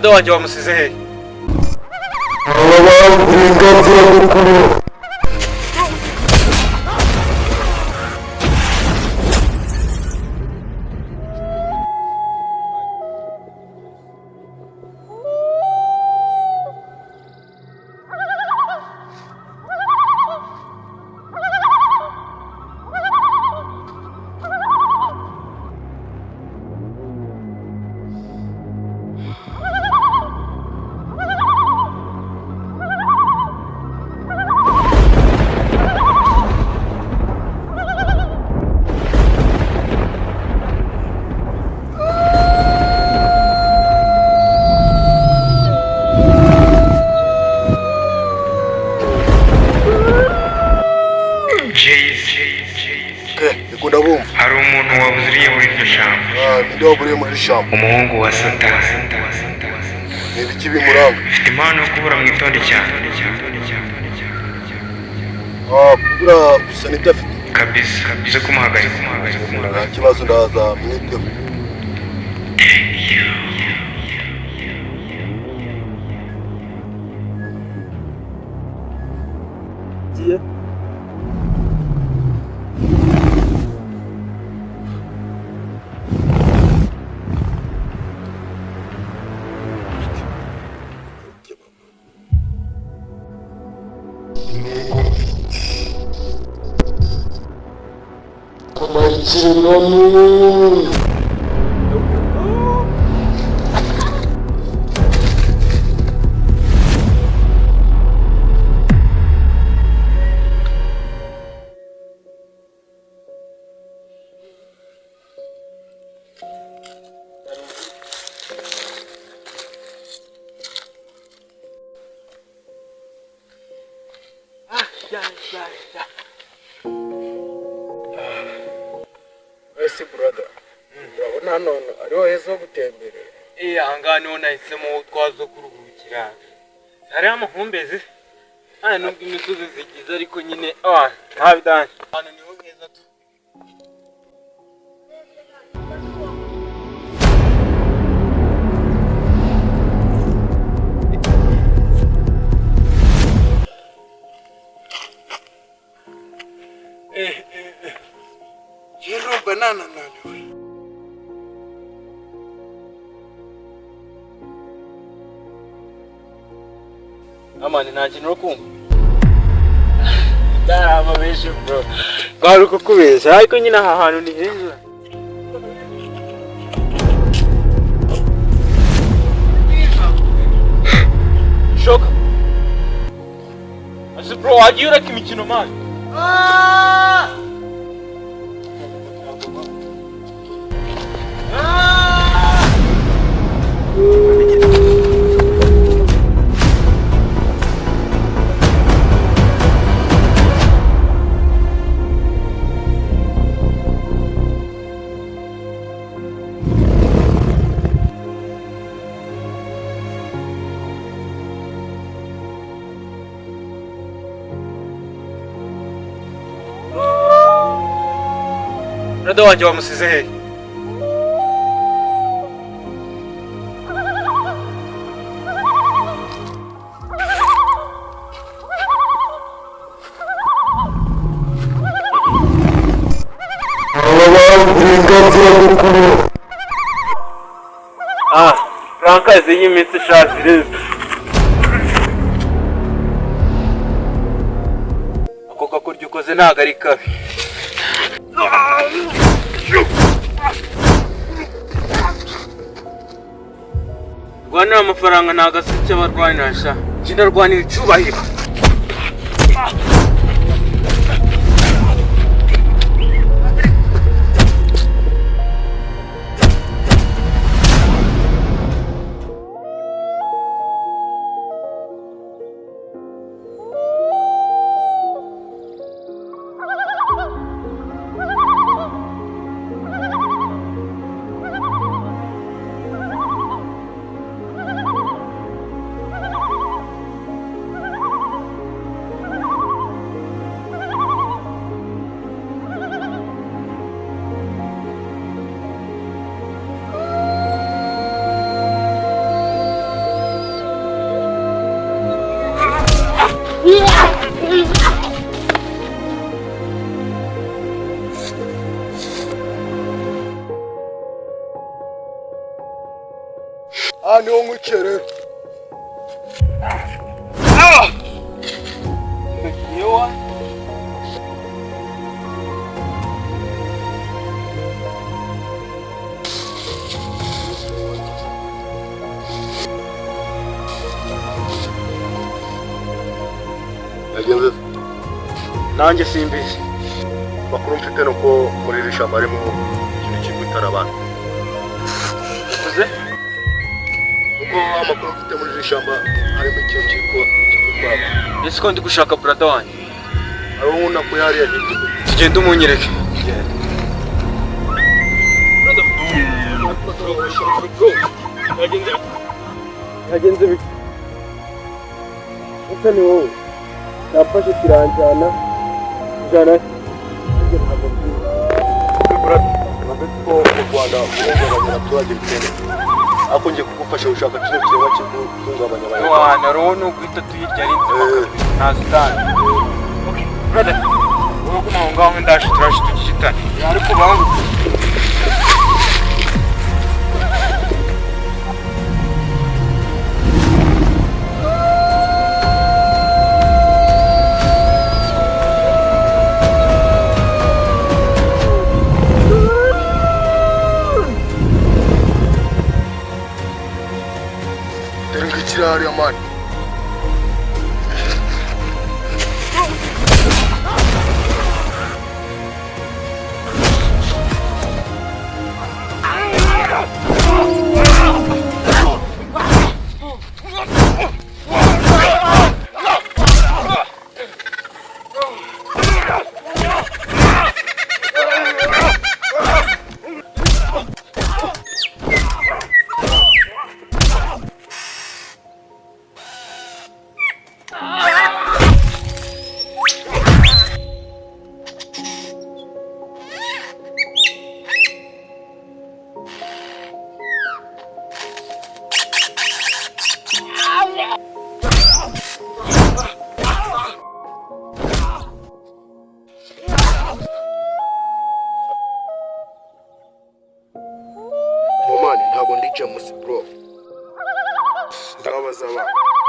Brother wanjye wamusize he? uburenganzira bw'ukuri. hari umuntu wabuziriye muri iryo shyamba. Ninde waburiye muri shyamba? Umuhungu wa Satani. Ni ibiki bimuranga? Mfite impano yo kubura mu itonde cyane. Kubura gusa nibyo afite kabisa zo kumuhagarika. nta kibazo ndaza mwiteho. Ese brother, urabona hano ariho heza ho gutemberera. Ahangaha niho nahisemo twazo kuruhukira. Hariho amahumbezi, nubwo imisozi zigize ariko nyine nta bidanje. Hano niho heza tu. Jero banana nani? Amani nta kintu kumva. Darama beshe bro. Kwari kukubesha ariko nyine aha hantu ni heza. Shoka. Ase bro wagiye ureka imikino mani. Brother wanjye wamusize he? uburenganzira bw'ukuri. Frankazi y'imitsi shazireze. Ako kakurya ukoze ntago ari kabi. Rwanira amafaranga ntago asike abarwanisha. Njye rwanira icyubahiro. niho nkwicaye rero. Yewa. Yagenze Nanjye simbizi. makuru mfite nuko muri iri shamba harimo ikintu cy'igutara abantu. Uze? Nuko amakuru mfite muri iri shamba harimo ikintu cy'igutara abantu. Ese ko ndi gushaka brother wanjye. Hari umuntu nakuye hariya hirya. Tugende umunyereke. Yagenze bite? Ese ni wowe? Nafashe kiranjyana njyana ko mu Rwanda guhungabanya abaturage bitewe ariko ngiye kugufasha gushaka kino kiremwa cyo guhungabanya abantu. Umwana roho no guhita tuyirya ari nta sitani. Brother, wowe kuma aho ngaho ndaje turaje tukishitana. Ariko bangu hariya mani. Ntabwo ndi James bro. Ndabaza abantu.